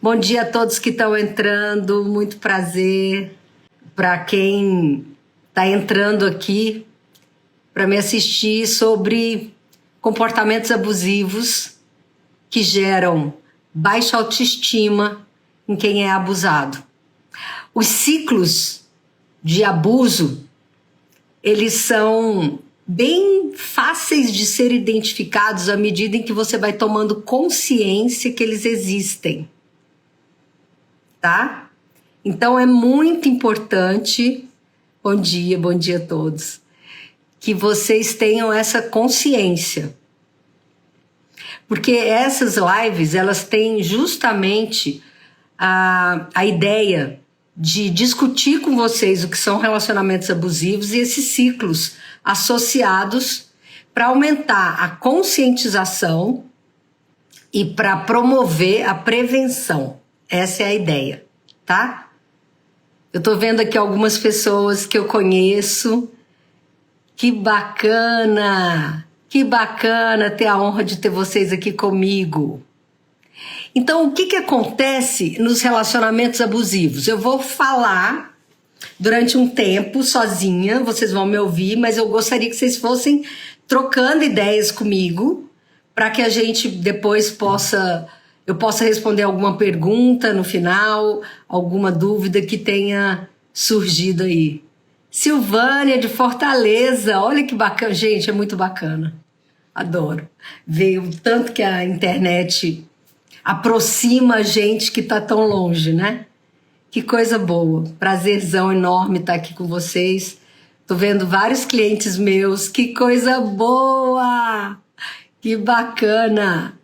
Bom dia a todos que estão entrando, muito prazer. Para quem está entrando aqui para me assistir sobre comportamentos abusivos que geram baixa autoestima em quem é abusado. Os ciclos de abuso, eles são bem fáceis de ser identificados à medida em que você vai tomando consciência que eles existem, tá? Então é muito importante, bom dia a todos, que vocês tenham essa consciência. Porque essas lives, elas têm justamente a ideia de discutir com vocês o que são relacionamentos abusivos e esses ciclos associados para aumentar a conscientização e para promover a prevenção. Essa é a ideia, tá? Eu tô vendo aqui algumas pessoas que eu conheço. Que bacana! Que bacana ter a honra de ter vocês aqui comigo. Então, o que acontece nos relacionamentos abusivos? Eu vou falar durante um tempo sozinha, vocês vão me ouvir, mas eu gostaria que vocês fossem trocando ideias comigo para que a gente depois eu possa responder alguma pergunta no final, alguma dúvida que tenha surgido aí. Silvânia de Fortaleza, olha que bacana, gente, é muito bacana. Adoro ver o tanto que a internet aproxima a gente que tá tão longe, né? Que coisa boa, prazerzão enorme estar aqui com vocês. Tô vendo vários clientes meus, que coisa boa, que bacana.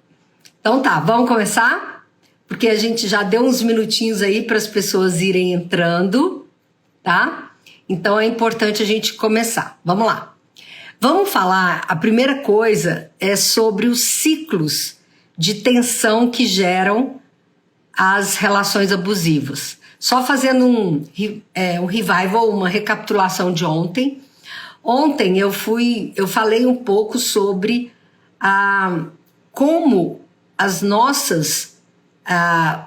Então tá, vamos começar? Porque a gente já deu uns minutinhos aí para as pessoas irem entrando, tá? Então é importante a gente começar. Vamos lá. Vamos falar, a primeira coisa é sobre os ciclos de tensão que geram as relações abusivas. Só fazendo um revival, uma recapitulação de ontem. Ontem eu falei um pouco sobre como as nossas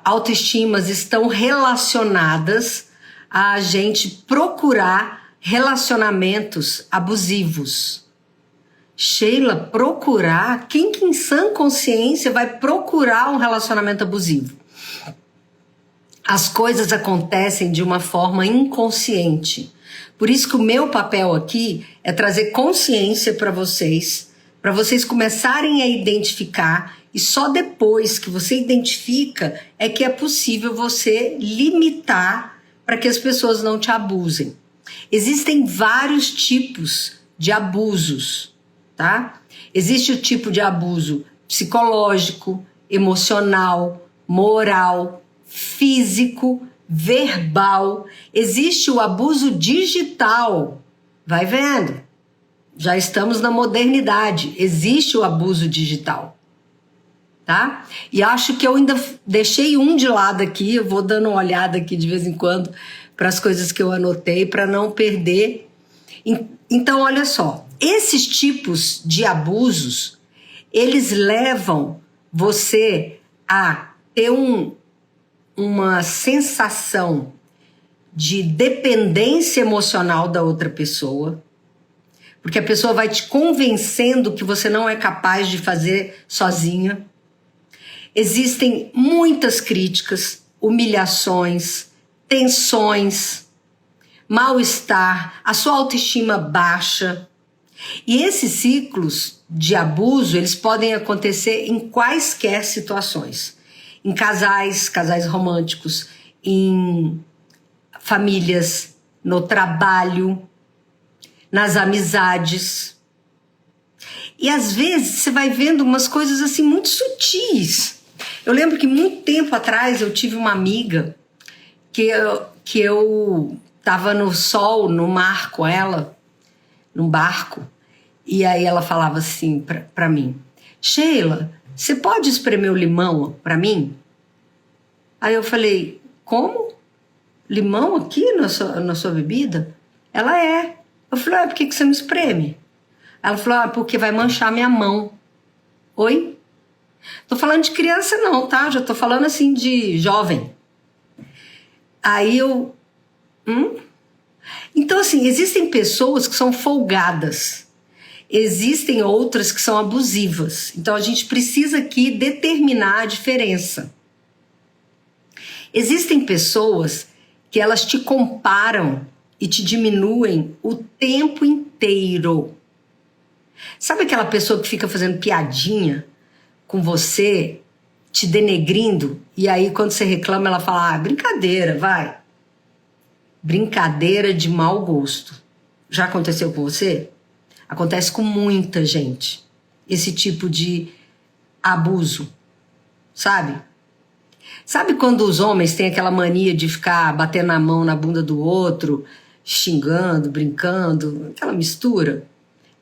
autoestimas estão relacionadas a gente procurar relacionamentos abusivos. Sheila, procurar? Quem que em sã consciência vai procurar um relacionamento abusivo? As coisas acontecem de uma forma inconsciente. Por isso que o meu papel aqui é trazer consciência para vocês começarem a identificar, e só depois que você identifica é que é possível você limitar para que as pessoas não te abusem. Existem vários tipos de abusos, tá? Existe o tipo de abuso psicológico, emocional, moral, físico, verbal. Existe o abuso digital. Vai vendo? Já estamos na modernidade. Existe o abuso digital, tá? E acho que eu ainda deixei um de lado aqui. Eu vou dando uma olhada aqui de vez em quando para as coisas que eu anotei para não perder. Então, olha só. Esses tipos de abusos, eles levam você a ter uma sensação de dependência emocional da outra pessoa, porque a pessoa vai te convencendo que você não é capaz de fazer sozinha. Existem muitas críticas, humilhações, tensões, mal-estar, a sua autoestima baixa. E esses ciclos de abuso, eles podem acontecer em quaisquer situações. Em casais românticos, em famílias, no trabalho, nas amizades. E às vezes você vai vendo umas coisas assim muito sutis. Eu lembro que muito tempo atrás eu tive uma amiga que eu tava no sol, no mar com ela, num barco, e aí ela falava assim pra mim: Sheila, você pode espremer o limão pra mim? Aí eu falei: como? Limão aqui na sua bebida? Ela é. Eu falei: por que você não espreme? Ela falou: porque vai manchar minha mão. Oi? Tô falando de criança não, tá? Já tô falando assim de jovem. Aí eu... Então, assim, existem pessoas que são folgadas. Existem outras que são abusivas. Então, a gente precisa aqui determinar a diferença. Existem pessoas que elas te comparam e te diminuem o tempo inteiro. Sabe aquela pessoa que fica fazendo piadinha com você, te denegrindo, e aí quando você reclama ela fala, brincadeira, vai. Brincadeira de mau gosto. Já aconteceu com você? Acontece com muita gente. Esse tipo de abuso, sabe? Sabe quando os homens têm aquela mania de ficar batendo a mão na bunda do outro, xingando, brincando, aquela mistura?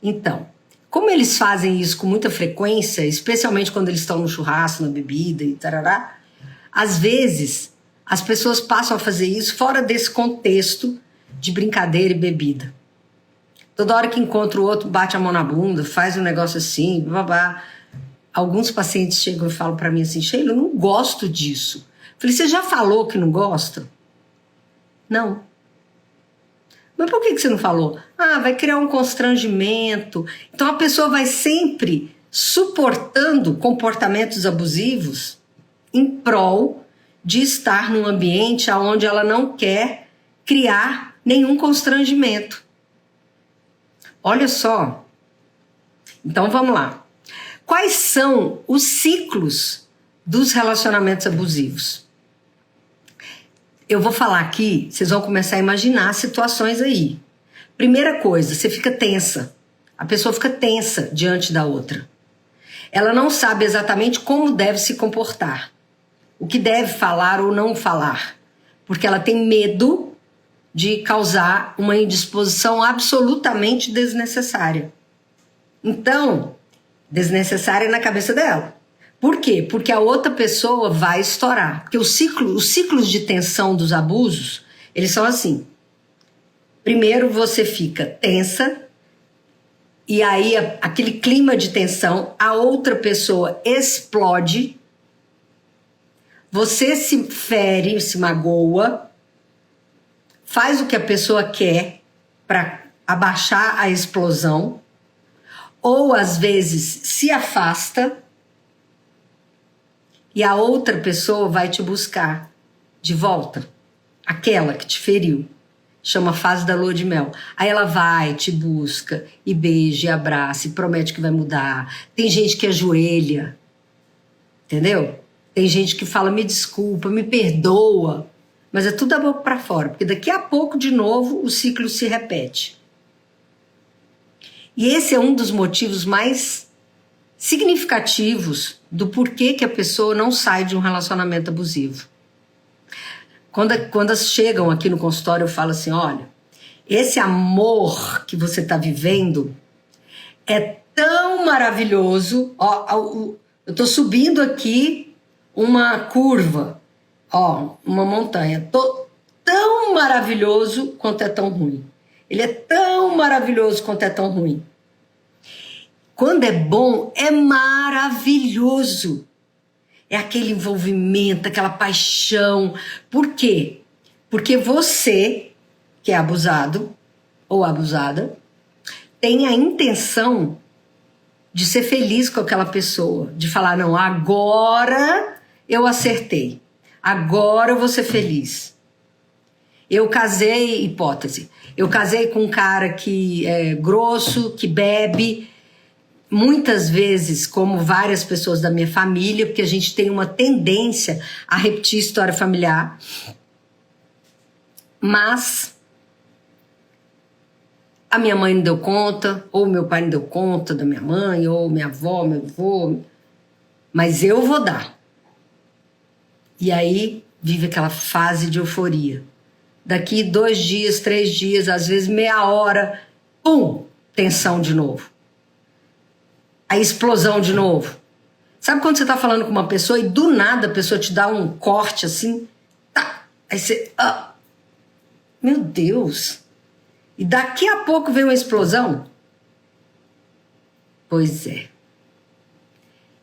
Então, como eles fazem isso com muita frequência, especialmente quando eles estão no churrasco, na bebida e tarará, às vezes as pessoas passam a fazer isso fora desse contexto de brincadeira e bebida. Toda hora que encontra o outro, bate a mão na bunda, faz um negócio assim, babá. Alguns pacientes chegam e falam para mim assim, Sheila, eu não gosto disso. Eu falei, você já falou que não gosta? Não. Mas por que você não falou? Vai criar um constrangimento. Então a pessoa vai sempre suportando comportamentos abusivos em prol de estar num ambiente onde ela não quer criar nenhum constrangimento. Olha só. Então vamos lá. Quais são os ciclos dos relacionamentos abusivos? Eu vou falar aqui, vocês vão começar a imaginar situações aí. Primeira coisa, você fica tensa. A pessoa fica tensa diante da outra. Ela não sabe exatamente como deve se comportar. O que deve falar ou não falar. Porque ela tem medo de causar uma indisposição absolutamente desnecessária. Então, desnecessária na cabeça dela. Por quê? Porque a outra pessoa vai estourar. Porque os ciclos de tensão dos abusos, eles são assim. Primeiro você fica tensa, e aí aquele clima de tensão, a outra pessoa explode, você se fere, se magoa, faz o que a pessoa quer para abaixar a explosão, ou às vezes se afasta, e a outra pessoa vai te buscar de volta, aquela que te feriu. Chama fase da lua de mel. Aí ela vai, te busca, e beija, e abraça, e promete que vai mudar. Tem gente que ajoelha, entendeu? Tem gente que fala, me desculpa, me perdoa. Mas é tudo da boca para fora, porque daqui a pouco, de novo, o ciclo se repete. E esse é um dos motivos mais significativos do porquê que a pessoa não sai de um relacionamento abusivo. Quando elas chegam aqui no consultório, eu falo assim, olha, esse amor que você está vivendo é tão maravilhoso. Ó, eu estou subindo aqui uma curva, uma montanha. Tão maravilhoso quanto é tão ruim. Ele é tão maravilhoso quanto é tão ruim. Quando é bom, é maravilhoso. É aquele envolvimento, aquela paixão. Por quê? Porque você, que é abusado ou abusada, tem a intenção de ser feliz com aquela pessoa. De falar, não, agora eu acertei. Agora eu vou ser feliz. Eu casei, hipótese, eu casei com um cara que é grosso, que bebe, muitas vezes, como várias pessoas da minha família, porque a gente tem uma tendência a repetir história familiar. Mas a minha mãe não deu conta, ou meu pai não deu conta da minha mãe, ou minha avó, meu avô. Mas eu vou dar. E aí vive aquela fase de euforia. Daqui 2 dias, 3 dias, às vezes meia hora, pum, tensão de novo. A explosão de novo. Sabe quando você tá falando com uma pessoa e do nada a pessoa te dá um corte assim? Tá. Aí você... meu Deus. E daqui a pouco vem uma explosão? Pois é.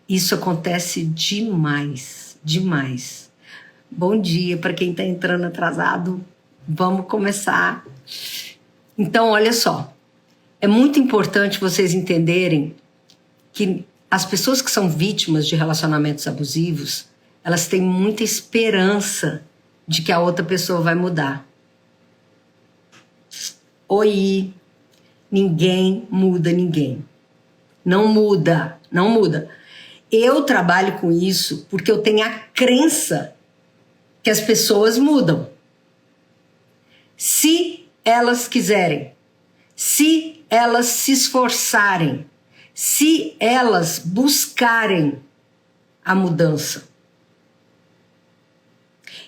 Isso acontece demais, demais. Bom dia para quem está entrando atrasado. Vamos começar. Então, olha só. É muito importante vocês entenderem que as pessoas que são vítimas de relacionamentos abusivos, elas têm muita esperança de que a outra pessoa vai mudar. Oi, ninguém muda ninguém. Não muda, não muda. Eu trabalho com isso porque eu tenho a crença que as pessoas mudam. Se elas quiserem, se elas se esforçarem, se elas buscarem a mudança.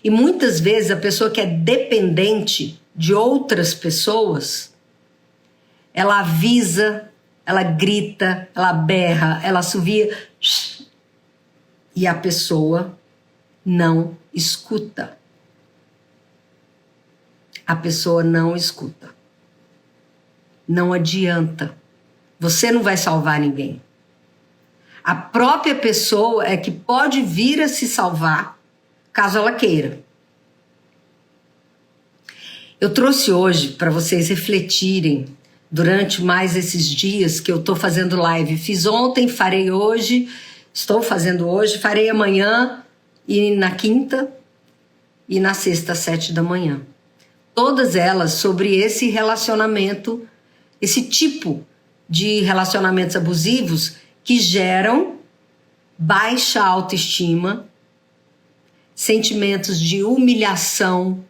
E muitas vezes a pessoa que é dependente de outras pessoas, ela avisa, ela grita, ela berra, ela assovia, e a pessoa não escuta. A pessoa não escuta. Não adianta. Você não vai salvar ninguém. A própria pessoa é que pode vir a se salvar, caso ela queira. Eu trouxe hoje para vocês refletirem durante mais esses dias que eu estou fazendo live. Fiz ontem, farei hoje, estou fazendo hoje, farei amanhã e na quinta e na sexta, às 7 da manhã. Todas elas sobre esse relacionamento, esse tipo de relacionamentos abusivos que geram baixa autoestima, sentimentos de humilhação,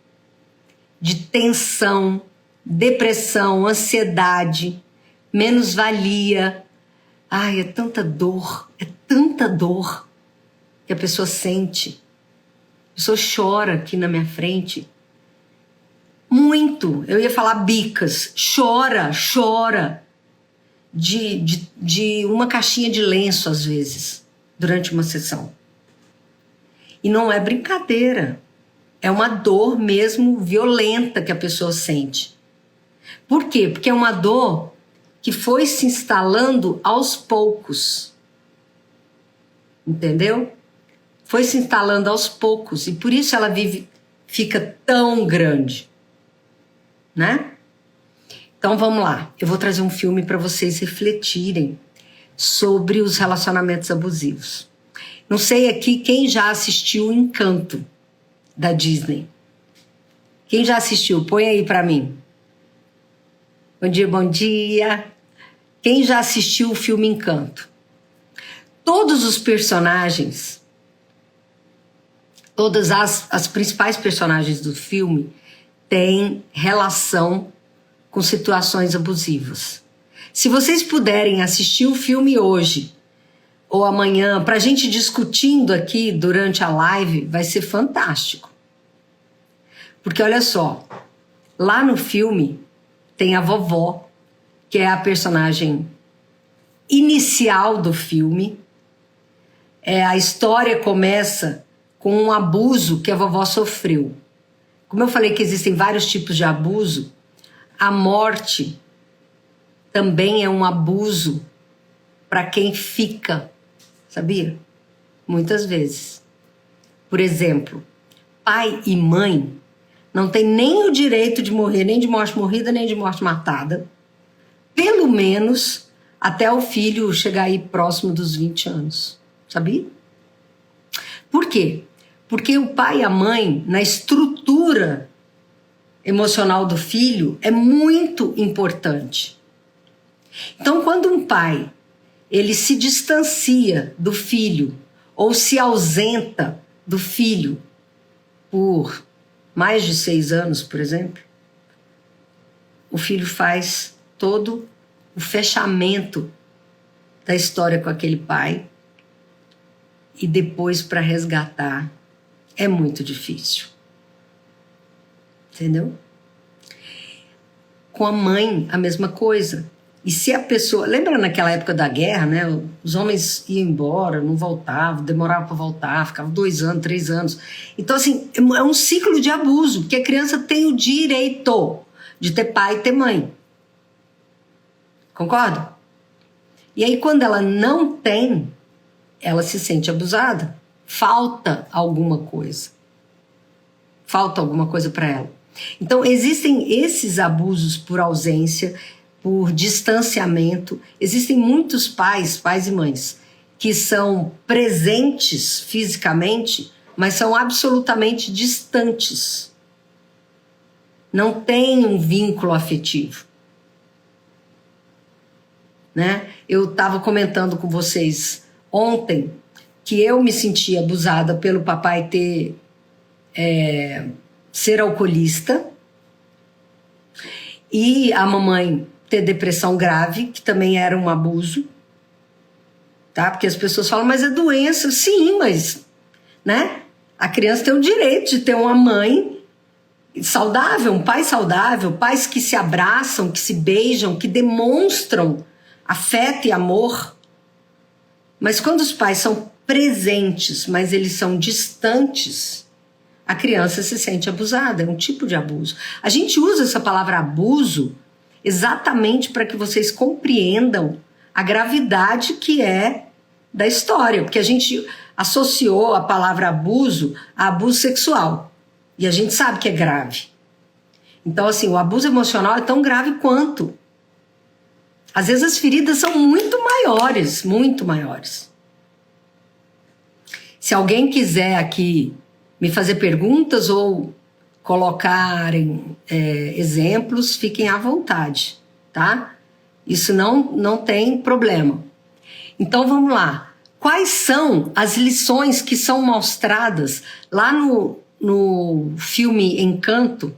de tensão, depressão, ansiedade, menos-valia. Ai, é tanta dor que a pessoa sente. A pessoa chora aqui na minha frente. Muito, eu ia falar bicas, chora de uma caixinha de lenço às vezes, durante uma sessão. E não é brincadeira, é uma dor mesmo violenta que a pessoa sente. Por quê? Porque é uma dor que foi se instalando aos poucos, entendeu? Foi se instalando aos poucos e por isso ela fica tão grande. Né? Então vamos lá, eu vou trazer um filme para vocês refletirem sobre os relacionamentos abusivos. Não sei aqui quem já assistiu Encanto da Disney. Quem já assistiu? Põe aí para mim. Bom dia, bom dia. Quem já assistiu o filme Encanto? Todos os personagens, todas as principais personagens do filme tem relação com situações abusivas. Se vocês puderem assistir o filme hoje ou amanhã, para a gente discutindo aqui durante a live, vai ser fantástico. Porque olha só, lá no filme tem a vovó, que é a personagem inicial do filme. A história começa com um abuso que a vovó sofreu. Como eu falei que existem vários tipos de abuso, a morte também é um abuso para quem fica, sabia? Muitas vezes. Por exemplo, pai e mãe não têm nem o direito de morrer, nem de morte morrida, nem de morte matada, pelo menos até o filho chegar aí próximo dos 20 anos, sabia? Por quê? Porque o pai e a mãe, na estrutura emocional do filho, é muito importante. Então, quando um pai ele se distancia do filho ou se ausenta do filho por mais de 6 anos, por exemplo, o filho faz todo o fechamento da história com aquele pai e depois para resgatar é muito difícil. Entendeu? Com a mãe, a mesma coisa. E se a pessoa... Lembra naquela época da guerra, né? Os homens iam embora, não voltavam, demoravam para voltar, ficavam 2 anos, 3 anos. Então, assim, é um ciclo de abuso, porque a criança tem o direito de ter pai e ter mãe. Concorda? E aí, quando ela não tem, ela se sente abusada. Falta alguma coisa. Falta alguma coisa para ela. Então, existem esses abusos por ausência, por distanciamento. Existem muitos pais e mães, que são presentes fisicamente, mas são absolutamente distantes. Não tem um vínculo afetivo. Né? Eu estava comentando com vocês ontem que eu me senti abusada pelo papai ser alcoolista e a mamãe ter depressão grave, que também era um abuso, tá? Porque as pessoas falam, mas é doença. Sim, mas, né? A criança tem o direito de ter uma mãe saudável, um pai saudável, pais que se abraçam, que se beijam, que demonstram afeto e amor. Mas quando os pais são presentes, mas eles são distantes, a criança se sente abusada, é um tipo de abuso. A gente usa essa palavra abuso exatamente para que vocês compreendam a gravidade que é da história, porque a gente associou a palavra abuso a abuso sexual, e a gente sabe que é grave. Então, assim, o abuso emocional é tão grave quanto. Às vezes as feridas são muito maiores, muito maiores. Se alguém quiser aqui me fazer perguntas ou colocarem exemplos, fiquem à vontade, tá? Isso não tem problema. Então vamos lá. Quais são as lições que são mostradas lá no filme Encanto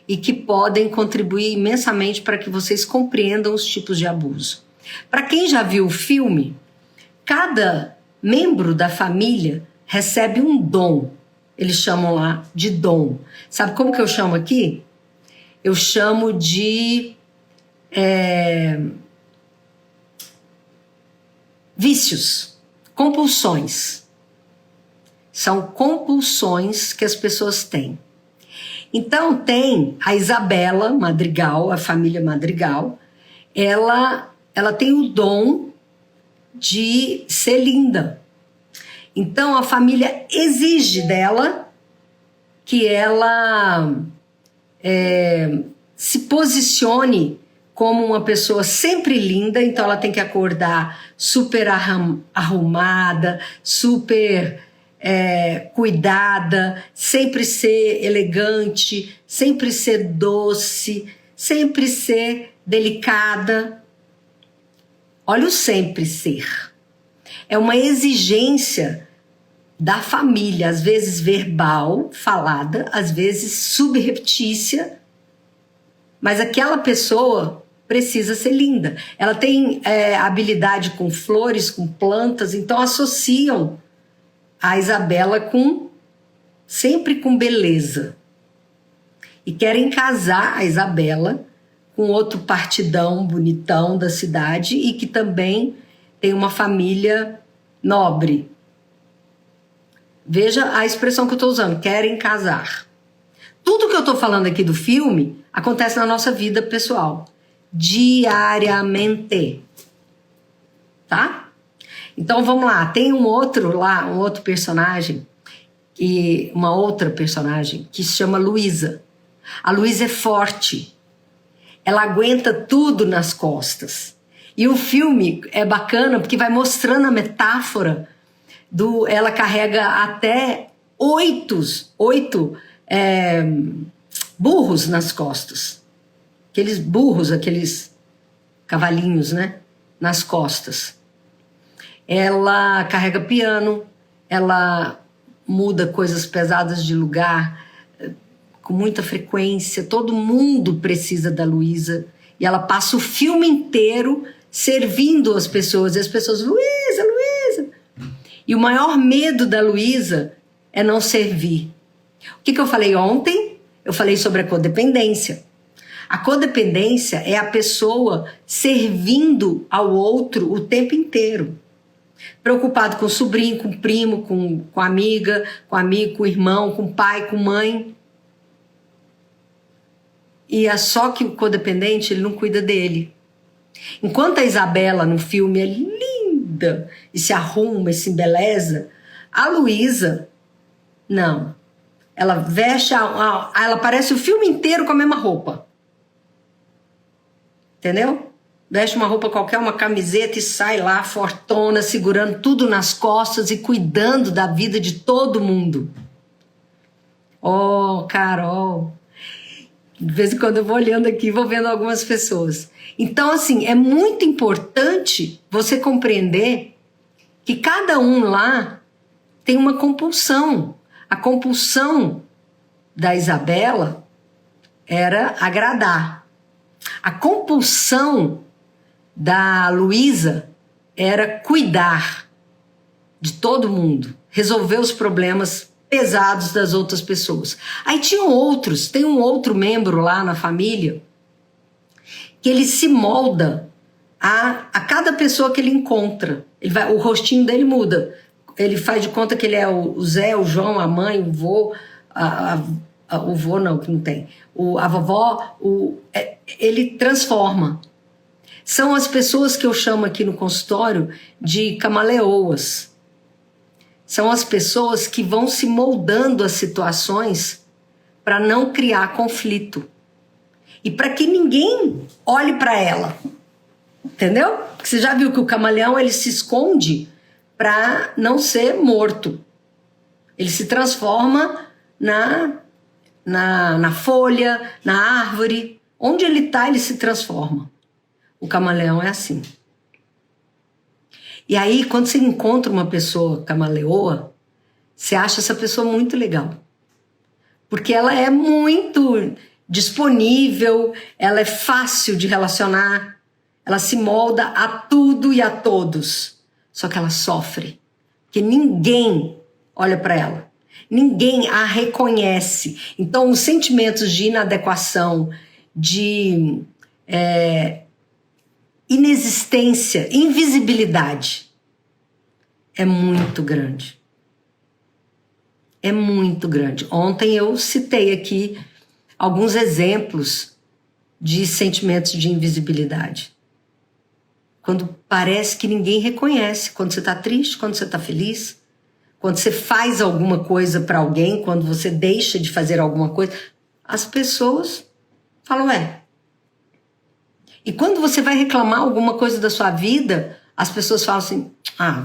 e que podem contribuir imensamente para que vocês compreendam os tipos de abuso? Para quem já viu o filme, cada membro da família recebe um dom. Eles chamam lá de dom. Sabe como que eu chamo aqui? Eu chamo de vícios, compulsões. São compulsões que as pessoas têm. Então tem a Isabela Madrigal, a família Madrigal, ela tem o dom de ser linda. Então a família exige dela que ela se posicione como uma pessoa sempre linda, então ela tem que acordar super arrumada, super cuidada, sempre ser elegante, sempre ser doce, sempre ser delicada. Olha o sempre ser. É uma exigência da família, às vezes verbal, falada, às vezes subreptícia, mas aquela pessoa precisa ser linda. Ela tem habilidade com flores, com plantas, então associam a Isabela sempre com beleza. E querem casar a Isabela com outro partidão bonitão da cidade e que também tem uma família nobre. Veja a expressão que eu estou usando, querem casar. Tudo que eu estou falando aqui do filme acontece na nossa vida pessoal, diariamente. Tá? Então vamos lá, tem um outro personagem, uma outra personagem que se chama Luísa. A Luísa é forte, ela aguenta tudo nas costas. E o filme é bacana porque vai mostrando a metáfora ela carrega até 8 burros nas costas. Aqueles burros, aqueles cavalinhos, né? Nas costas. Ela carrega piano, ela muda coisas pesadas de lugar com muita frequência. Todo mundo precisa da Luísa. E ela passa o filme inteiro servindo as pessoas. E as pessoas, Luísa, Luísa. E o maior medo da Luísa é não servir. O que eu falei ontem? Eu falei sobre a codependência. A codependência é a pessoa servindo ao outro o tempo inteiro. Preocupado com o sobrinho, com o primo, com a amiga, com o amigo, com o irmão, com o pai, com a mãe. E é só que o codependente, ele não cuida dele. Enquanto a Isabela no filme é linda, cuida e se arruma e se embeleza. A Luísa, não. Ela veste, ela parece o filme inteiro com a mesma roupa. Entendeu? Veste uma roupa qualquer, uma camiseta e sai lá fortona, segurando tudo nas costas e cuidando da vida de todo mundo. Oh, Carol. De vez em quando eu vou olhando aqui, vou vendo algumas pessoas. Então, assim, é muito importante você compreender que cada um lá tem uma compulsão. A compulsão da Isabela era agradar. A compulsão da Luísa era cuidar de todo mundo, resolver os problemas pesados das outras pessoas. Aí tinham outros, tem um outro membro lá na família que ele se molda a cada pessoa que ele encontra. O rostinho dele muda. Ele faz de conta que ele é o Zé, o João, a mãe, o vô, o vô não, que não tem, a vovó, ele transforma. São as pessoas que eu chamo aqui no consultório de camaleoas. São as pessoas que vão se moldando às situações para não criar conflito. E para que ninguém olhe para ela. Entendeu? Porque você já viu que o camaleão ele se esconde para não ser morto. Ele se transforma na folha, na árvore. Onde ele está, ele se transforma. O camaleão é assim. E aí, quando você encontra uma pessoa camaleoa, você acha essa pessoa muito legal. Porque ela é muito disponível, ela é fácil de relacionar, ela se molda a tudo e a todos. Só que ela sofre, porque ninguém olha para ela, ninguém a reconhece. Então, os sentimentos de inadequação, de inexistência, invisibilidade, é muito grande. É muito grande. Ontem eu citei aqui alguns exemplos de sentimentos de invisibilidade. Quando parece que ninguém reconhece, quando você está triste, quando você está feliz, quando você faz alguma coisa para alguém, quando você deixa de fazer alguma coisa, as pessoas falam, E quando você vai reclamar alguma coisa da sua vida, as pessoas falam assim,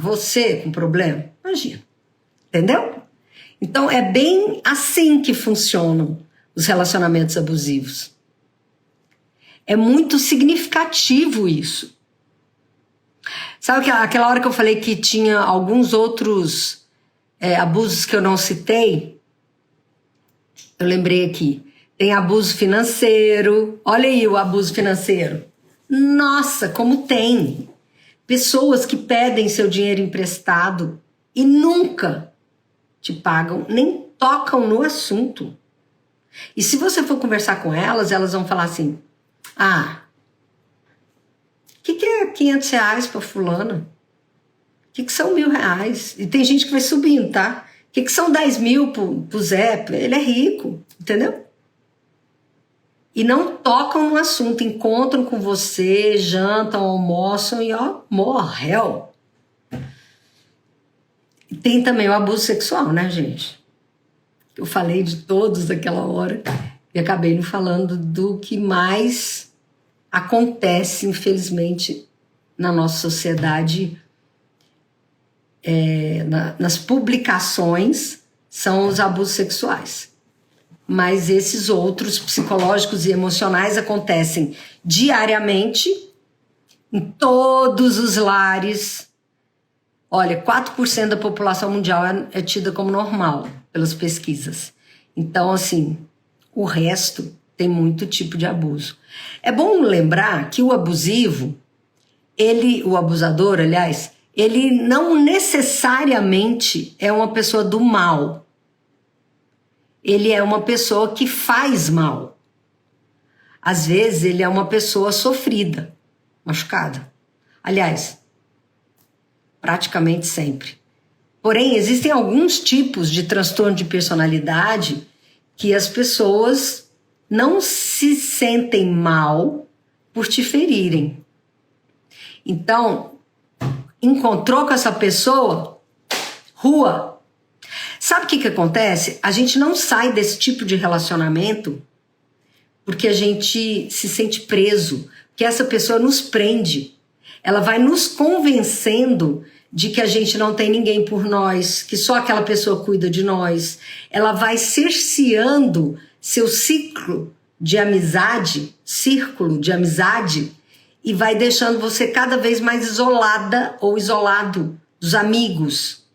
você com problema? Imagina, entendeu? Então é bem assim que funcionam os relacionamentos abusivos. É muito significativo isso. Sabe aquela hora que eu falei que tinha alguns outros abusos que eu não citei? Eu lembrei aqui. Tem abuso financeiro. Olha aí o abuso financeiro. Nossa, como tem. Pessoas que pedem seu dinheiro emprestado e nunca te pagam, nem tocam no assunto. E se você for conversar com elas, elas vão falar assim, o que é R$500 para fulana? O que são R$1.000? E tem gente que vai subindo, tá? O que são 10 mil pro Zé? Ele é rico, entendeu? E não tocam no assunto, encontram com você, jantam, almoçam e morreu. E tem também o abuso sexual, né, gente? Eu falei de todos naquela hora e acabei não falando do que mais acontece, infelizmente, na nossa sociedade. Nas publicações são os abusos sexuais. Mas esses outros psicológicos e emocionais acontecem diariamente em todos os lares. Olha, 4% da população mundial é tida como normal pelas pesquisas. Então, assim, o resto tem muito tipo de abuso. É bom lembrar que o abusivo, o abusador, aliás, ele não necessariamente é uma pessoa do mal. Ele é uma pessoa que faz mal. Às vezes, ele é uma pessoa sofrida, machucada. Aliás, praticamente sempre. Porém, existem alguns tipos de transtorno de personalidade que as pessoas não se sentem mal por te ferirem. Então, encontrou com essa pessoa, rua. Sabe o que acontece? A gente não sai desse tipo de relacionamento porque a gente se sente preso, que essa pessoa nos prende. Ela vai nos convencendo de que a gente não tem ninguém por nós, que só aquela pessoa cuida de nós. Ela vai cerceando seu círculo de amizade e vai deixando você cada vez mais isolada ou isolado dos amigos.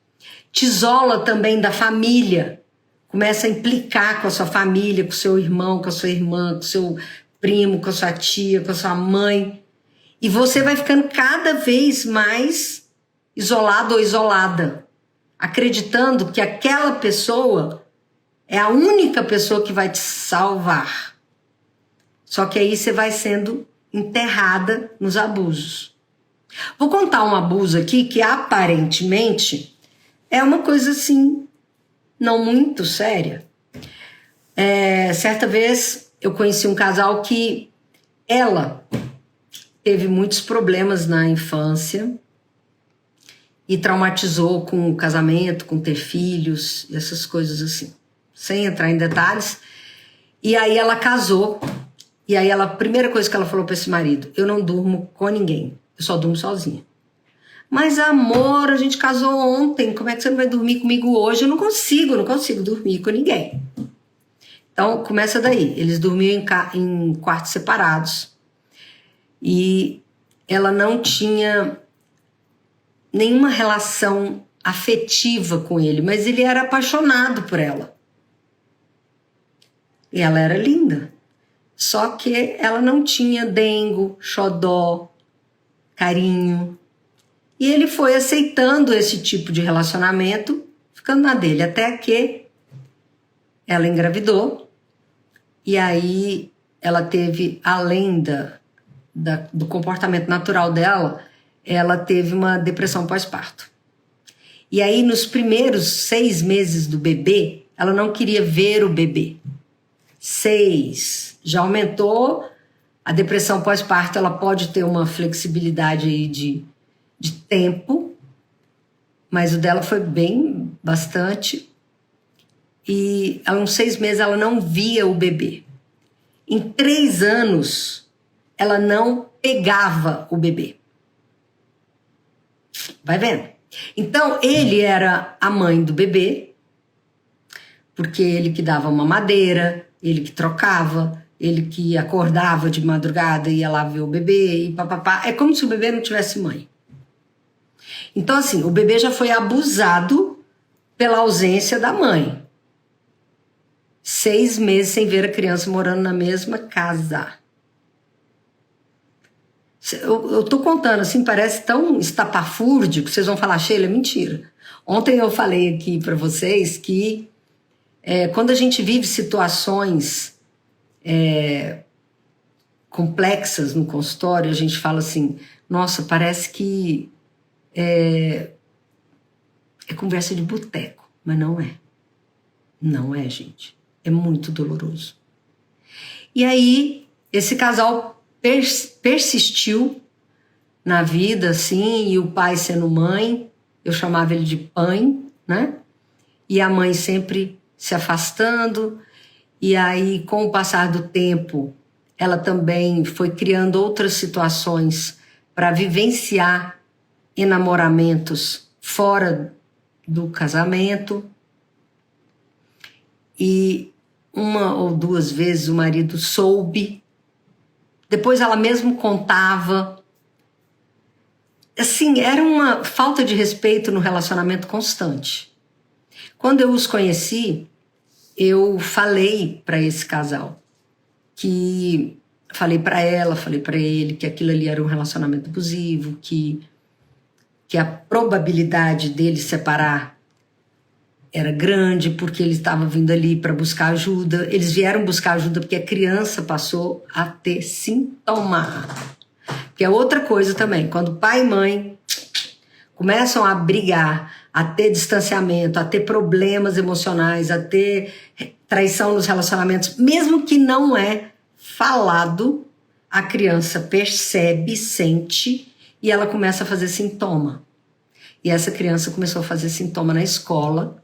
Te isola também da família. Começa a implicar com a sua família, com o seu irmão, com a sua irmã, com o seu primo, com a sua tia, com a sua mãe. E você vai ficando cada vez mais isolado ou isolada, acreditando que aquela pessoa é a única pessoa que vai te salvar. Só que aí você vai sendo enterrada nos abusos. Vou contar um abuso aqui que aparentemente é uma coisa assim, não muito séria. Certa vez eu conheci um casal que ela teve muitos problemas na infância e traumatizou com o casamento, com ter filhos, essas coisas assim, sem entrar em detalhes. E aí ela casou, e aí a primeira coisa que ela falou para esse marido: eu não durmo com ninguém, eu só durmo sozinha. Mas amor, a gente casou ontem, como é que você não vai dormir comigo hoje? Eu não consigo dormir com ninguém. Então começa daí, eles dormiam em quartos separados e ela não tinha nenhuma relação afetiva com ele, mas ele era apaixonado por ela. E ela era linda. Só que ela não tinha dengo, xodó, carinho. E ele foi aceitando esse tipo de relacionamento, ficando na dele, até que ela engravidou. E aí ela teve, além do comportamento natural dela, ela teve uma depressão pós-parto. E aí nos primeiros 6 meses do bebê, ela não queria ver o bebê. 6. Já aumentou. A depressão pós-parto, ela pode ter uma flexibilidade aí de tempo, mas o dela foi bastante. E há uns 6 meses ela não via o bebê. Em 3 anos, ela não pegava o bebê. Vai vendo? Então, ele era a mãe do bebê, porque ele que dava mamadeira, ele que trocava, ele que acordava de madrugada e ia lá ver o bebê e papapá. É como se o bebê não tivesse mãe. Então, assim, o bebê já foi abusado pela ausência da mãe. 6 meses sem ver a criança morando na mesma casa. Eu tô contando assim, parece tão estapafúrdio que vocês vão falar: Sheila, é mentira. Ontem eu falei aqui para vocês que quando a gente vive situações complexas no consultório, a gente fala assim: nossa, parece que é conversa de boteco, mas não é. Não é, gente. É muito doloroso. E aí, esse casal persistiu na vida, assim, e o pai sendo mãe, eu chamava ele de pai, né? E a mãe sempre se afastando, e aí, com o passar do tempo, ela também foi criando outras situações para vivenciar enamoramentos fora do casamento. E 1 ou 2 vezes o marido soube. Depois ela mesmo contava. Assim, era uma falta de respeito no relacionamento constante. Quando eu os conheci, eu falei para esse casal falei para ela, falei para ele que aquilo ali era um relacionamento abusivo, que a probabilidade dele separar era grande, porque ele estava vindo ali para buscar ajuda. Eles vieram buscar ajuda porque a criança passou a ter sintoma. Que é outra coisa também. Quando pai e mãe começam a brigar, a ter distanciamento, a ter problemas emocionais, a ter traição nos relacionamentos, mesmo que não é falado, a criança percebe, sente e ela começa a fazer sintoma. E essa criança começou a fazer sintoma na escola.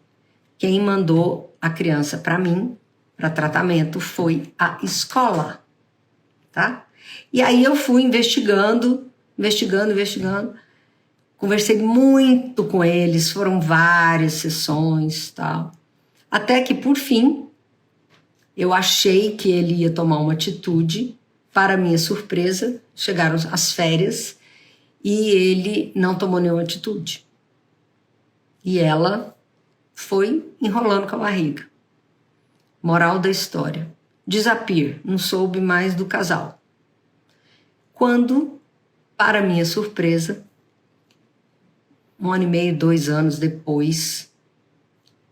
Quem mandou a criança para mim, para tratamento, foi a escola, tá? E aí eu fui investigando. Conversei muito com eles, foram várias sessões, tal. Até que, por fim, eu achei que ele ia tomar uma atitude. Para minha surpresa, chegaram as férias e ele não tomou nenhuma atitude. E ela foi enrolando com a barriga. Moral da história. Disappear, não soube mais do casal. Quando, para minha surpresa, 1 ano e meio, 2 anos depois,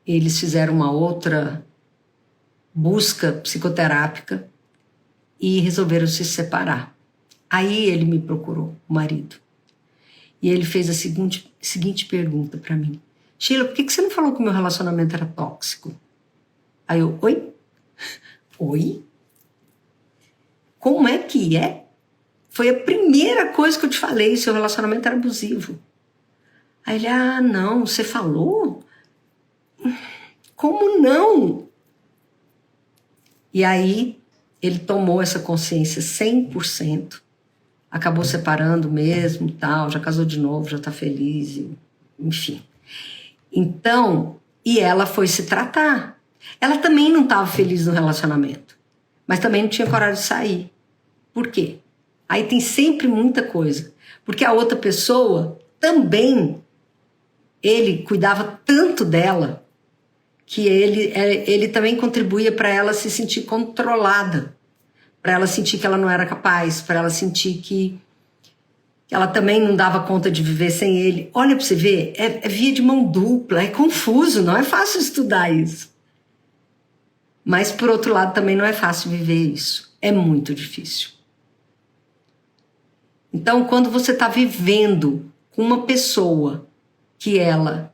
eles fizeram uma outra busca psicoterápica e resolveram se separar. Aí ele me procurou, o marido. E ele fez a seguinte pergunta para mim. Sheila, por que você não falou que o meu relacionamento era tóxico? Aí eu, oi? Oi? Como é que é? Foi a primeira coisa que eu te falei, seu relacionamento era abusivo. Aí ele, não, você falou? Como não? E aí ele tomou essa consciência 100%, acabou separando mesmo, tal, já casou de novo, já tá feliz, enfim. Então, e ela foi se tratar. Ela também não estava feliz no relacionamento, mas também não tinha coragem de sair. Por quê? Aí tem sempre muita coisa. Porque a outra pessoa também, ele cuidava tanto dela, que ele também contribuía para ela se sentir controlada, para ela sentir que ela não era capaz, para ela sentir que ela também não dava conta de viver sem ele. Olha para você ver, é via de mão dupla, é confuso, não é fácil estudar isso. Mas, por outro lado, também não é fácil viver isso. É muito difícil. Então, quando você está vivendo com uma pessoa que ela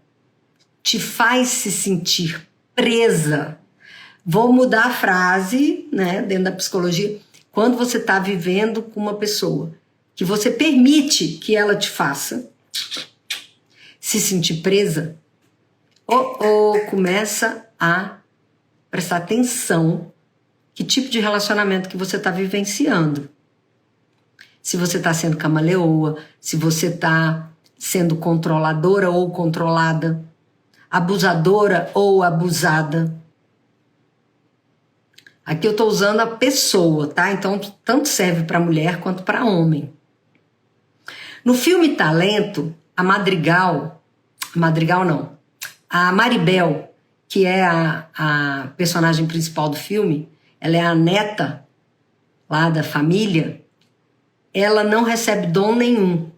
te faz se sentir presa, vou mudar a frase, né, dentro da psicologia, quando você está vivendo com uma pessoa que você permite que ela te faça se sentir presa, começa a prestar atenção que tipo de relacionamento que você está vivenciando. Se você está sendo camaleoa, se você está sendo controladora ou controlada, abusadora ou abusada. Aqui eu estou usando a pessoa, tá? Então, tanto serve para mulher quanto para homem. No filme Talento, a Maribel, que é a personagem principal do filme, ela é a neta lá da família, ela não recebe dom nenhum.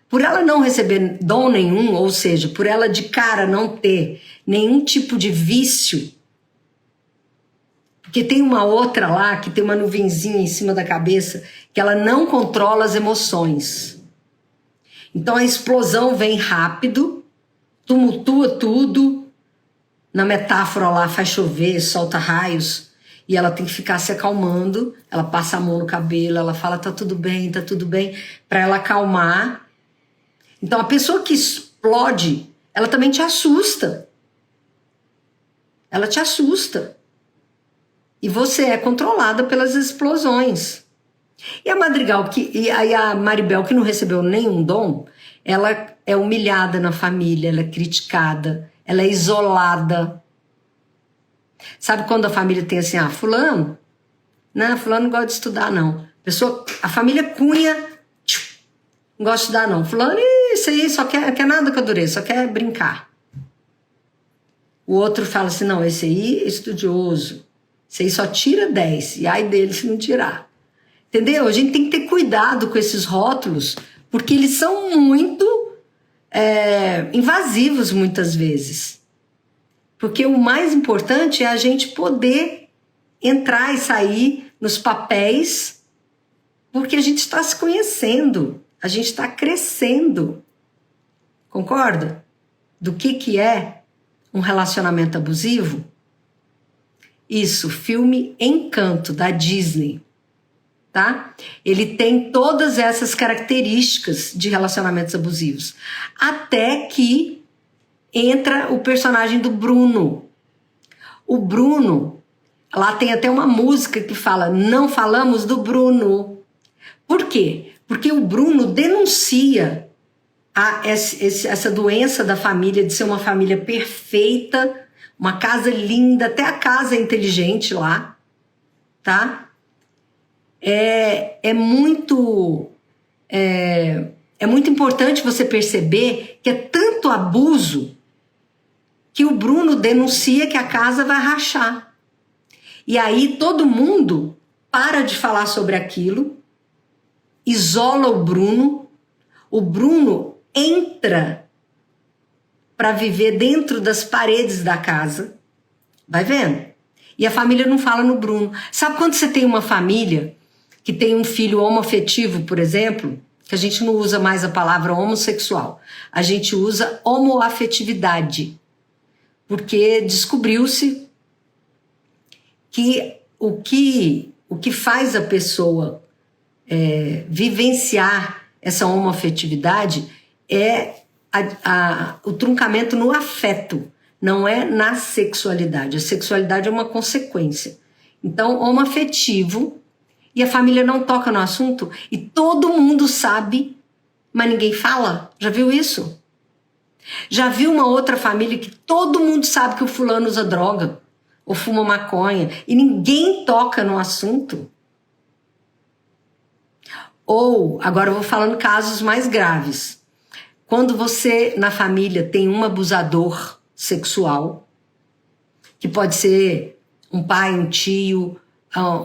Por ela não receber dom nenhum, ou seja, por ela de cara não ter nenhum tipo de vício, porque tem uma outra lá que tem uma nuvenzinha em cima da cabeça que ela não controla as emoções. Então a explosão vem rápido, tumultua tudo, na metáfora lá faz chover, solta raios, e ela tem que ficar se acalmando, ela passa a mão no cabelo, ela fala tá tudo bem, para ela acalmar. Então a pessoa que explode, ela também te assusta. Ela te assusta. E você é controlada pelas explosões. E a Maribel, que não recebeu nenhum dom, ela é humilhada na família, ela é criticada, ela é isolada. Sabe quando a família tem assim, fulano? Não, fulano não gosta de estudar, não. A família Cunha, não gosta de estudar, não. Fulano, isso aí, só quer nada com a dureza, só quer brincar. O outro fala assim, não, esse aí é estudioso. Esse aí só tira 10, e ai dele se não tirar. Entendeu? A gente tem que ter cuidado com esses rótulos, porque eles são muito invasivos muitas vezes. Porque o mais importante é a gente poder entrar e sair nos papéis, porque a gente está se conhecendo, a gente está crescendo. Concorda? Do que é um relacionamento abusivo? Isso, filme Encanto, da Disney. tá? Ele tem todas essas características de relacionamentos abusivos. Até que entra o personagem do Bruno. O Bruno, lá tem até uma música que fala, não falamos do Bruno. Por quê? Porque o Bruno denuncia essa doença da família, de ser uma família perfeita, uma casa linda, até a casa é inteligente lá, tá? É muito importante você perceber que é tanto abuso que o Bruno denuncia que a casa vai rachar. E aí todo mundo para de falar sobre aquilo, isola o Bruno entra para viver dentro das paredes da casa, vai vendo? E a família não fala no Bruno. Sabe quando você tem uma família que tem um filho homoafetivo, por exemplo, que a gente não usa mais a palavra homossexual, a gente usa homoafetividade, porque descobriu-se que o que faz a pessoa vivenciar essa homoafetividade é o truncamento no afeto, não é na sexualidade. A sexualidade é uma consequência. Então, homoafetivo, e a família não toca no assunto, e todo mundo sabe, mas ninguém fala. Já viu isso? Já viu uma outra família que todo mundo sabe que o fulano usa droga, ou fuma maconha, e ninguém toca no assunto? Ou, agora eu vou falando casos mais graves. Quando você, na família, tem um abusador sexual, que pode ser um pai, um tio,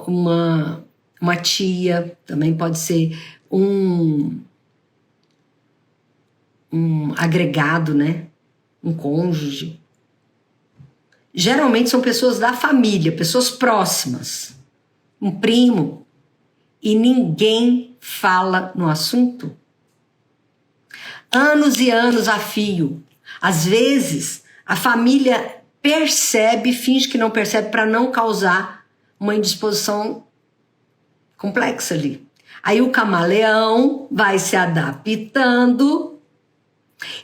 uma tia, também pode ser um agregado, né? Um cônjuge. Geralmente são pessoas da família, pessoas próximas, um primo, e ninguém fala no assunto. Anos e anos a fio. Às vezes, a família percebe, finge que não percebe, para não causar uma indisposição complexa ali. Aí o camaleão vai se adaptando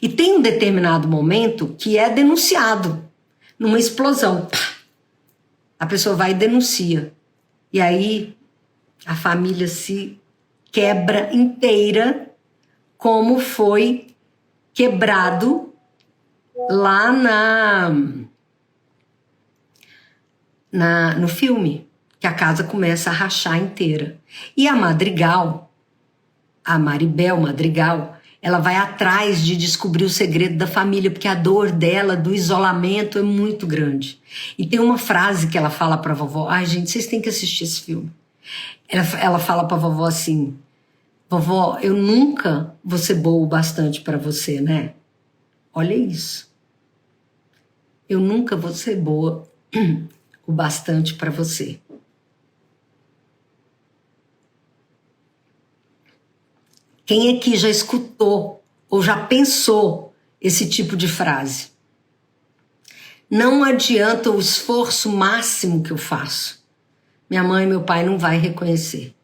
e tem um determinado momento que é denunciado, numa explosão. A pessoa vai e denuncia. E aí a família se quebra inteira, como foi quebrado lá no filme, que a casa começa a rachar inteira. E a Madrigal, a Maribel Madrigal, ela vai atrás de descobrir o segredo da família, porque a dor dela, do isolamento, é muito grande. E tem uma frase que ela fala pra vovó, ai gente, vocês têm que assistir esse filme. Ela fala pra vovó assim, vovó, eu nunca vou ser boa o bastante pra você, né? Olha isso. Eu nunca vou ser boa o bastante pra você. Quem aqui já escutou ou já pensou esse tipo de frase? Não adianta o esforço máximo que eu faço. Minha mãe e meu pai não vai reconhecer.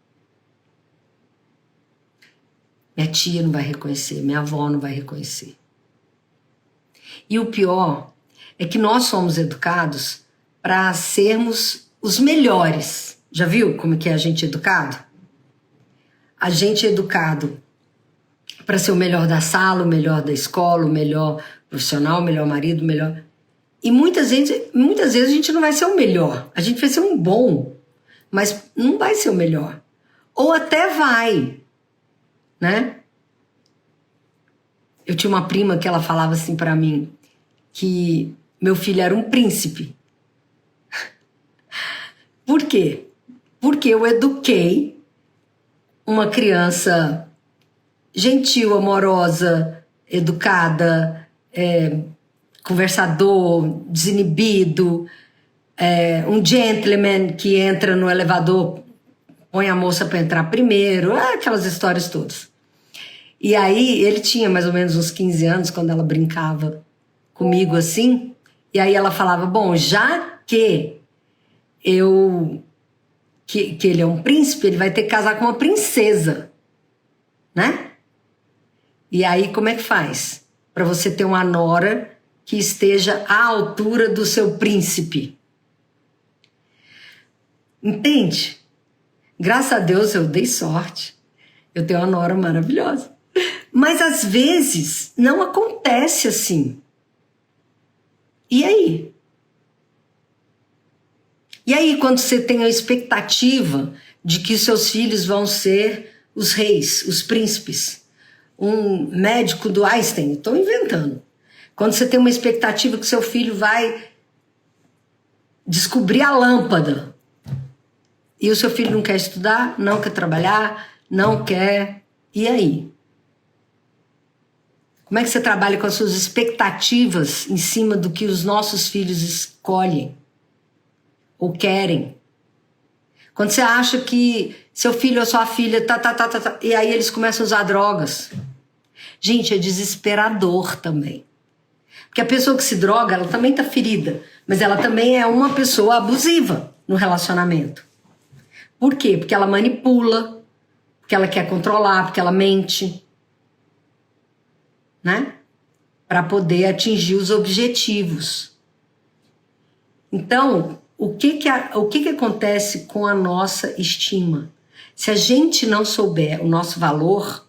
Minha tia não vai reconhecer, minha avó não vai reconhecer. E o pior é que nós somos educados para sermos os melhores. Já viu como que é a gente educado? A gente é educado para ser o melhor da sala, o melhor da escola, o melhor profissional, o melhor marido, o melhor... E muitas vezes a gente não vai ser o melhor. A gente vai ser um bom, mas não vai ser o melhor. Ou até vai, né? Eu tinha uma prima que ela falava assim para mim, que meu filho era um príncipe. Por quê? Porque eu eduquei uma criança gentil, amorosa, educada, conversador, desinibido, um gentleman que entra no elevador, põe a moça para entrar primeiro, aquelas histórias todas. E aí ele tinha mais ou menos uns 15 anos quando ela brincava comigo assim, e aí ela falava, bom, já que eu que ele é um príncipe, ele vai ter que casar com uma princesa, né? E aí como é que faz? Para você ter uma nora que esteja à altura do seu príncipe. Entende? Graças a Deus eu dei sorte. Eu tenho uma nora maravilhosa. Mas às vezes não acontece assim. E aí? E aí quando você tem a expectativa de que seus filhos vão ser os reis, os príncipes, um médico do Einstein, estou inventando. Quando você tem uma expectativa que seu filho vai descobrir a lâmpada e o seu filho não quer estudar, não quer trabalhar, não quer... E aí? Como é que você trabalha com as suas expectativas em cima do que os nossos filhos escolhem ou querem? Quando você acha que seu filho ou sua filha e aí eles começam a usar drogas. Gente, é desesperador também. Porque a pessoa que se droga, ela também tá ferida, mas ela também é uma pessoa abusiva no relacionamento. Por quê? Porque ela manipula, porque ela quer controlar, porque ela mente, né? Para poder atingir os objetivos. Então, o que acontece com a nossa estima? Se a gente não souber o nosso valor,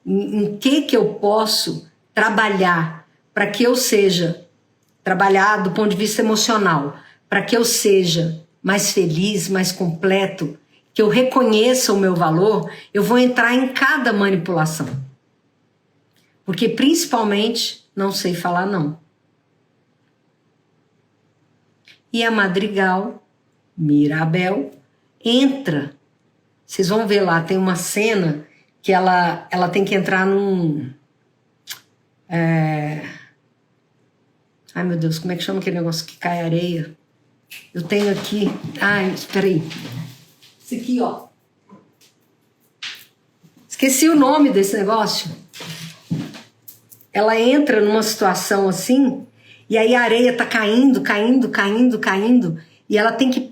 em que eu posso trabalhar para que eu seja, trabalhar do ponto de vista emocional, para que eu seja mais feliz, mais completo, que eu reconheça o meu valor, eu vou entrar em cada manipulação. Porque principalmente não sei falar não. E a Madrigal, Mirabel, entra. Vocês vão ver lá, tem uma cena que ela tem que entrar num... Ai, meu Deus, como é que chama aquele negócio que cai areia? Eu tenho aqui... Ai, espera aí. Isso aqui, ó. Esqueci o nome desse negócio. Ela entra numa situação assim, e aí a areia tá caindo, e ela tem que,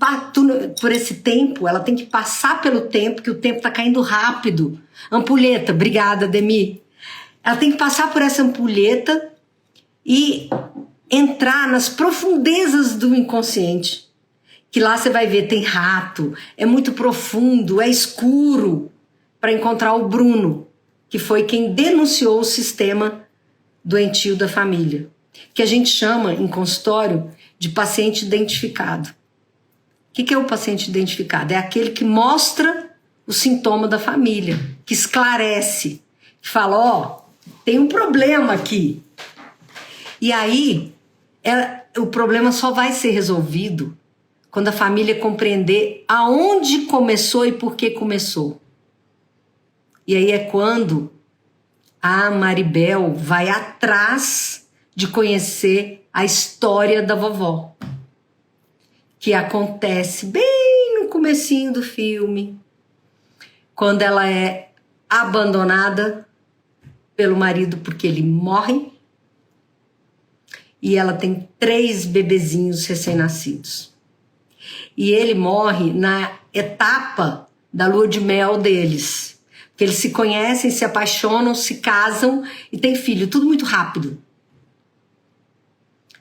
por esse tempo, ela tem que passar pelo tempo, que o tempo tá caindo rápido. Ampulheta, obrigada, Demi. Ela tem que passar por essa ampulheta e entrar nas profundezas do inconsciente. Que lá você vai ver, tem rato, é muito profundo, é escuro, para encontrar o Bruno, que foi quem denunciou o sistema doentio da família, que a gente chama em consultório de paciente identificado. O que é o paciente identificado? É aquele que mostra o sintoma da família, que esclarece, que fala, ó, tem um problema aqui. E aí, o problema só vai ser resolvido quando a família compreender aonde começou e por que começou. E aí é quando a Maribel vai atrás de conhecer a história da vovó, que acontece bem no comecinho do filme, quando ela é abandonada pelo marido porque ele morre e ela tem 3 bebezinhos recém-nascidos. E ele morre na etapa da lua de mel deles. Porque eles se conhecem, se apaixonam, se casam e têm filho. Tudo muito rápido.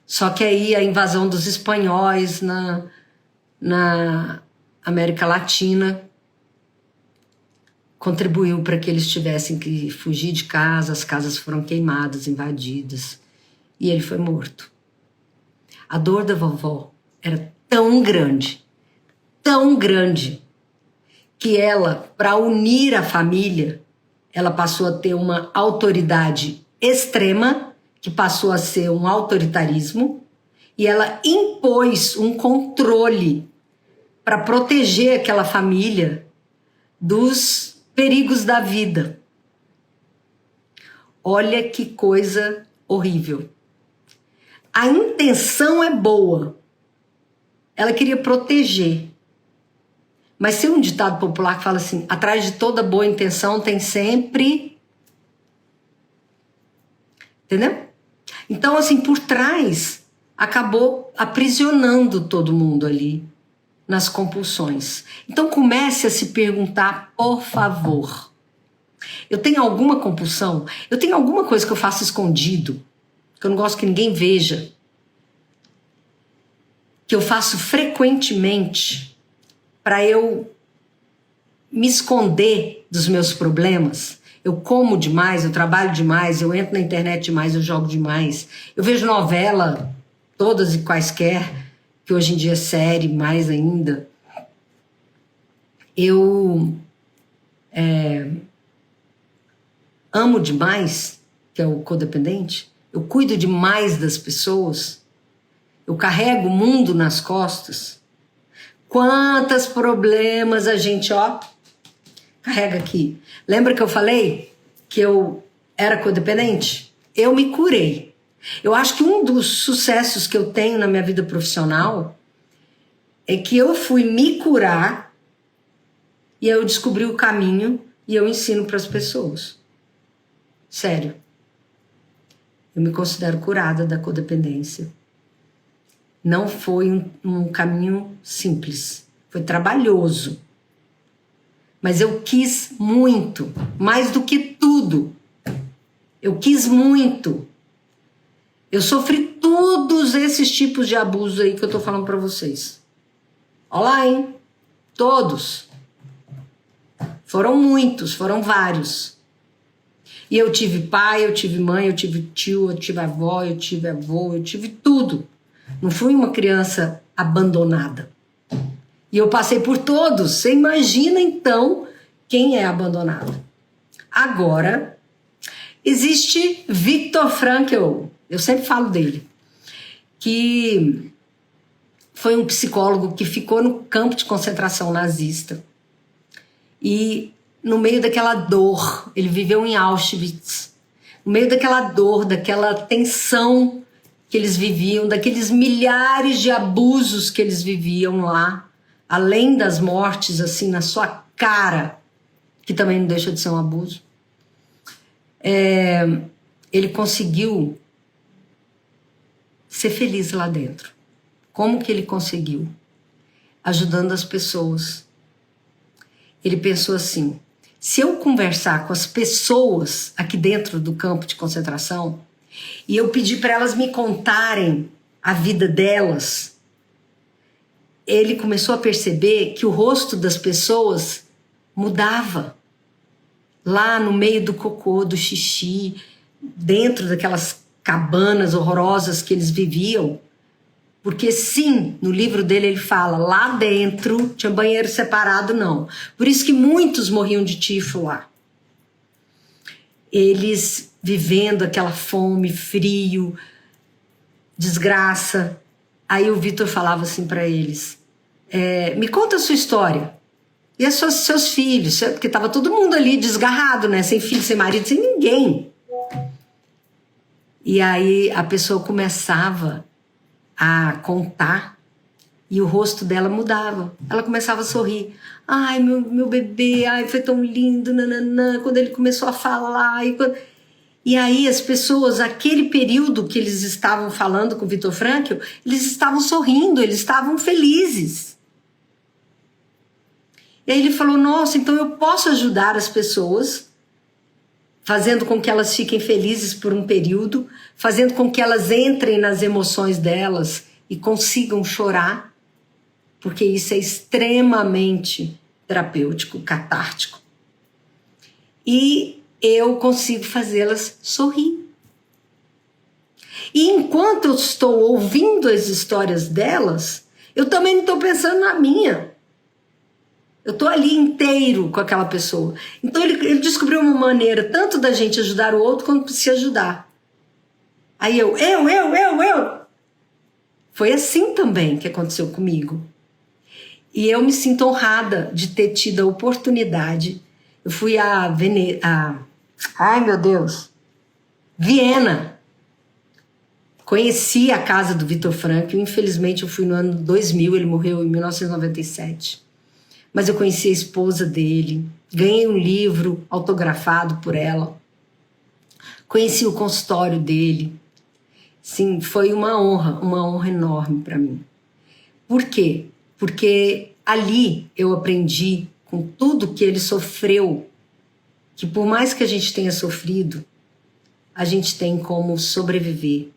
Só que aí a invasão dos espanhóis na América Latina contribuiu para que eles tivessem que fugir de casa. As casas foram queimadas, invadidas. E ele foi morto. A dor da vovó era tão grande, que ela, para unir a família, ela passou a ter uma autoridade extrema, que passou a ser um autoritarismo, e ela impôs um controle para proteger aquela família dos perigos da vida. Olha que coisa horrível. A intenção é boa. Ela queria proteger. Mas tem um ditado popular que fala assim, atrás de toda boa intenção tem sempre... Entendeu? Então, assim, por trás, acabou aprisionando todo mundo ali nas compulsões. Então comece a se perguntar, por favor, eu tenho alguma compulsão? Eu tenho alguma coisa que eu faço escondido, que eu não gosto que ninguém veja, que eu faço frequentemente para eu me esconder dos meus problemas? Eu como demais, eu trabalho demais, eu entro na internet demais, eu jogo demais, eu vejo novela, todas e quaisquer, que hoje em dia é série, mais ainda. Eu amo demais, que é o codependente, eu cuido demais das pessoas, eu carrego o mundo nas costas. Quantos problemas a gente, carrega aqui. Lembra que eu falei que eu era codependente? Eu me curei. Eu acho que um dos sucessos que eu tenho na minha vida profissional é que eu fui me curar e eu descobri o caminho e eu ensino para as pessoas. Sério. Eu me considero curada da codependência. Não foi um caminho simples. Foi trabalhoso. Mas eu quis muito, mais do que tudo. Eu quis muito. Eu sofri todos esses tipos de abuso aí que eu tô falando pra vocês. Olha lá, hein? Todos. Foram muitos, foram vários. E eu tive pai, eu tive mãe, eu tive tio, eu tive avó, eu tive avô, eu tive tudo. Não fui uma criança abandonada. E eu passei por todos. Você imagina, então, quem é abandonado. Agora, existe Viktor Frankl. Eu sempre falo dele. Que foi um psicólogo que ficou no campo de concentração nazista. E no meio daquela dor, ele viveu em Auschwitz. No meio daquela dor, daquela tensão que eles viviam, daqueles milhares de abusos que eles viviam lá, além das mortes, assim, na sua cara, que também não deixa de ser um abuso, ele conseguiu ser feliz lá dentro. Como que ele conseguiu? Ajudando as pessoas. Ele pensou assim, se eu conversar com as pessoas aqui dentro do campo de concentração e eu pedir para elas me contarem a vida delas, ele começou a perceber que o rosto das pessoas mudava. Lá no meio do cocô, do xixi, dentro daquelas cabanas horrorosas que eles viviam. Porque sim, no livro dele ele fala, lá dentro tinha banheiro separado, não. Por isso que muitos morriam de tifo lá. Eles vivendo aquela fome, frio, desgraça. Aí o Viktor falava assim para eles, me conta a sua história. E seus filhos, porque estava todo mundo ali desgarrado, né? Sem filho, sem marido, sem ninguém. E aí a pessoa começava a contar e o rosto dela mudava. Ela começava a sorrir. Ai, meu bebê, ai, foi tão lindo, nananã. Quando ele começou a falar. E aí as pessoas, aquele período que eles estavam falando com o Viktor Frankl, eles estavam sorrindo, eles estavam felizes. E aí ele falou, nossa, então eu posso ajudar as pessoas, fazendo com que elas fiquem felizes por um período, fazendo com que elas entrem nas emoções delas e consigam chorar, porque isso é extremamente terapêutico, catártico. E eu consigo fazê-las sorrir. E enquanto eu estou ouvindo as histórias delas, eu também não estou pensando na minha. Eu estou ali inteiro com aquela pessoa. Então ele descobriu uma maneira tanto da gente ajudar o outro quanto se ajudar. Aí eu. Foi assim também que aconteceu comigo. E eu me sinto honrada de ter tido a oportunidade. Eu fui Viena. Conheci a casa do Viktor Frankl. Infelizmente eu fui no ano 2000, ele morreu em 1997. Mas eu conheci a esposa dele, ganhei um livro autografado por ela, conheci o consultório dele. Sim, foi uma honra enorme para mim. Por quê? porque ali eu aprendi com tudo que ele sofreu, que por mais que a gente tenha sofrido, a gente tem como sobreviver,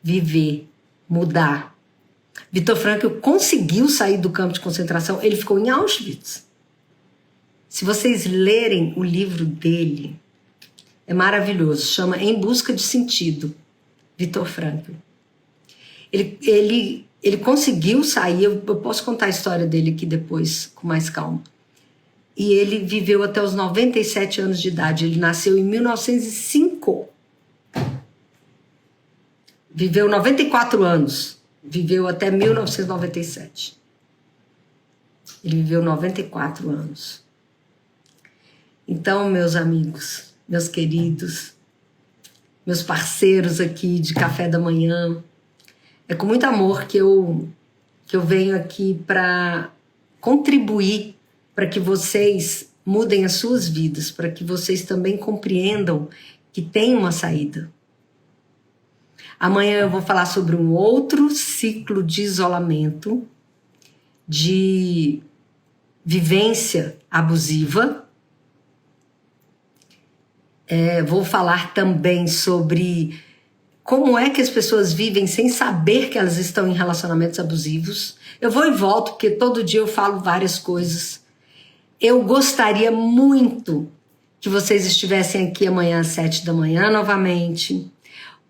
viver, mudar. Viktor Frankl conseguiu sair do campo de concentração, ele ficou em Auschwitz. Se vocês lerem o livro dele, é maravilhoso, chama Em Busca de Sentido, Viktor Frankl. Ele conseguiu sair, eu posso contar a história dele aqui depois, com mais calma. E ele viveu até os 97 anos de idade, ele nasceu em 1905. Viveu 94 anos, viveu até 1997. Ele viveu 94 anos. Então, meus amigos, meus queridos, meus parceiros aqui de café da manhã, é com muito amor que eu venho aqui para contribuir para que vocês mudem as suas vidas, para que vocês também compreendam que tem uma saída. Amanhã eu vou falar sobre um outro ciclo de isolamento, de vivência abusiva. Vou falar também sobre como é que as pessoas vivem sem saber que elas estão em relacionamentos abusivos. Eu vou e volto, porque todo dia eu falo várias coisas. Eu gostaria muito que vocês estivessem aqui amanhã às 7 da manhã novamente,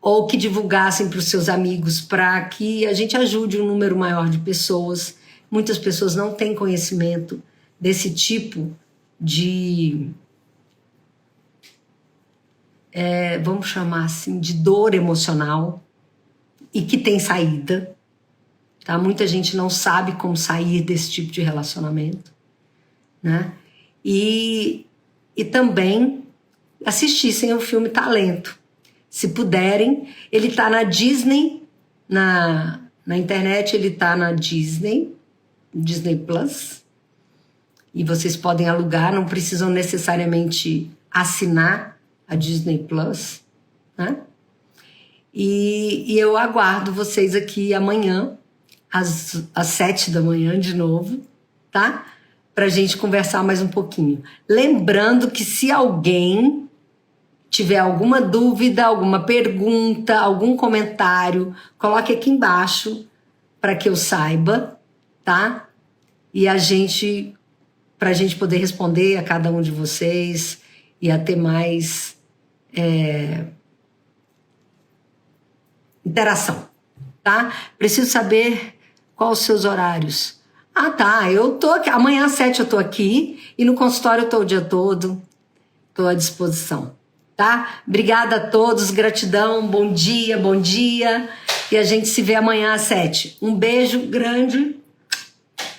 ou que divulgassem para os seus amigos para que a gente ajude um número maior de pessoas. Muitas pessoas não têm conhecimento desse tipo de... vamos chamar assim, de dor emocional e que tem saída, tá? Muita gente não sabe como sair desse tipo de relacionamento, né? E também assistissem ao filme Talento. Se puderem, ele tá na Disney, na internet ele tá na Disney Plus, e vocês podem alugar, não precisam necessariamente assinar a Disney Plus, né? E eu aguardo vocês aqui amanhã, às 7 da manhã de novo, tá? Pra gente conversar mais um pouquinho. Lembrando que se alguém tiver alguma dúvida, alguma pergunta, algum comentário, coloque aqui embaixo para que eu saiba, tá? E pra gente poder responder a cada um de vocês e a ter mais interação, tá? Preciso saber quais os seus horários. Ah, tá, eu tô aqui, amanhã às 7 eu tô aqui e no consultório eu tô o dia todo, tô à disposição, tá? Obrigada a todos, gratidão, bom dia, e a gente se vê amanhã às 7. Um beijo grande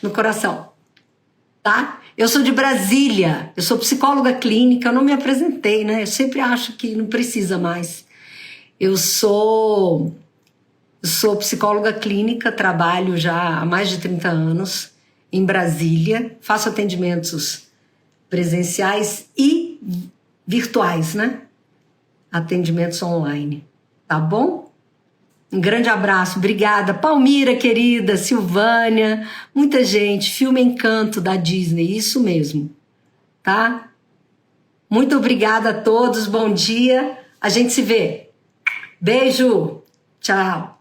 no coração, tá? Eu sou de Brasília, eu sou psicóloga clínica, eu não me apresentei, né? Eu sempre acho que não precisa mais. Eu sou psicóloga clínica, trabalho já há mais de 30 anos em Brasília, faço atendimentos presenciais e virtuais, né? Atendimentos online, tá bom? Um grande abraço, obrigada. Palmira, querida, Silvânia, muita gente. Filme Encanto da Disney, isso mesmo, tá? Muito obrigada a todos, bom dia. A gente se vê. Beijo, tchau.